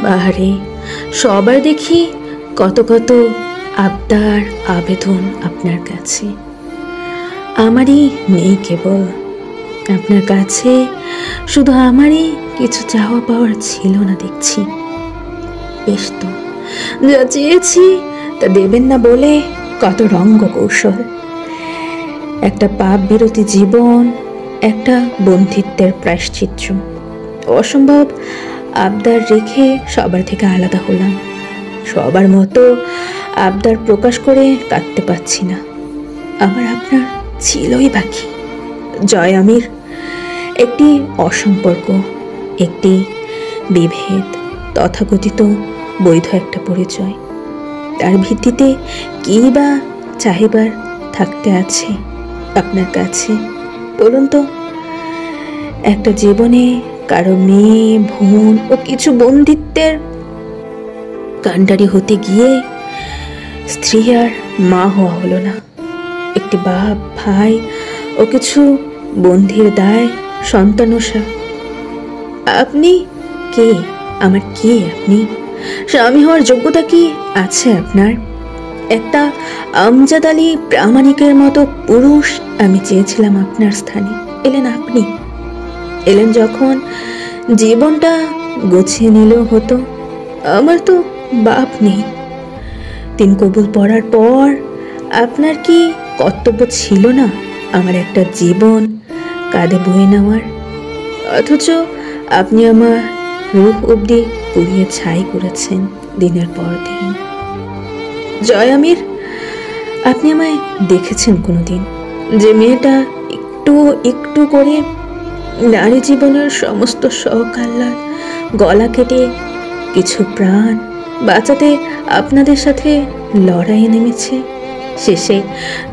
বাহারে সবার দেখি কত কত আবদার আবেদন আপনার কাছে, আমারই নেই কেবল। আপনার কাছে শুধু আমারই কিছু চাওয়া পাওয়ার ছিল না দেখছি। বেশ তো, যা চেয়েছি তা দেবেন না বলে কত রঙ্গ কৌশল। একটা পাপ বিরতি জীবন, একটা বন্ধিত্বের প্রায়শ্চিত্ত। অসম্ভব আবদার রেখে সবার থেকে আলাদা হলাম। সবার মতো আবদার প্রকাশ করে কাটতে পারছি না। আমার আপনার ছিলই বাকি জয় আমির, একটি অসম্পর্ক, একটি বিভেদ, তথাকথিত বৈধ একটা পরিচয়। তার ভিত্তিতে কী বা চাহিবার থাকতে আছে আপনার কাছে বলুন তো? একটা জীবনে কারো মেয়ে, বোন ও কিছু বন্ধিত্বের কাণ্ডারি হতে গিয়ে স্ত্রী আর মা হওয়া হলো না। একটি বাপ, ভাই ও কিছু বন্ধির দায় সন্তানসা। আপনি কে? আমার কে আপনি? স্বামী হওয়ার যোগ্যতা কি আছে আপনার? একটা আমজাদ আলী প্রামাণিকের মতো পুরুষ আমি চেয়েছিলাম আপনার স্থানে। এলেন আপনি। এলেন যখন জীবনটা গুছিয়ে নিলেও হতো। আমার তো বাপ নেই। 3 কবুল পড়ার পর আপনার কি কর্তব্য ছিল না আমার একটা জীবন কাঁধে বয়ে নেওয়ার? অথচ আপনি আমার রূপ অবধি পুড়িয়ে ছাই করেছেন দিনের পর দিন। জয় আমির, আপনি আমায় দেখেছেন কোনোদিন যে মেয়েটা একটু একটু করে নারী জীবনের সমস্ত শখ আহ্লাদ গলা কেটে কিছু প্রাণ বাঁচাতে আপনাদের সাথে লড়াইয়ে নেমেছে? শেষে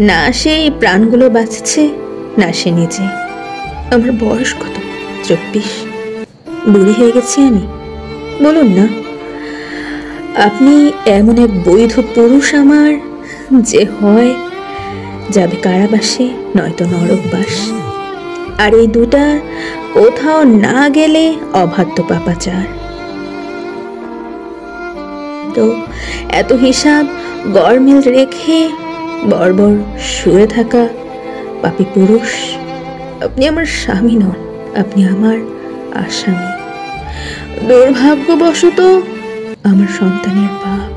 না সেই প্রাণগুলো বাঁচছে, না সে নিজে। আমার বয়স কত? 24। বুড়ি হয়ে গেছি আমি? বলুন না। আপনি এমন এক বৈধ পুরুষ আমার, যে হয় যাবে কারাবাসে নয়তো নরকবাস। আর এই দুটা কোথাও না গেলে অবাধ্য পাপাচার। তো এত হিসাব গড়মিল রেখে বর্বর শুয়ে থাকা পাপী পুরুষ, আপনি আমার স্বামী নন, আপনি আমার আসামি। দুর্ভাগ্যবশত আমার সন্তানের বাপ।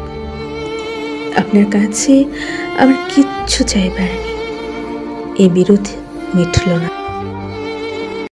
আপনার কাছে আমার কিচ্ছু চাইবার নেই। এ বিরোধ মিটল না।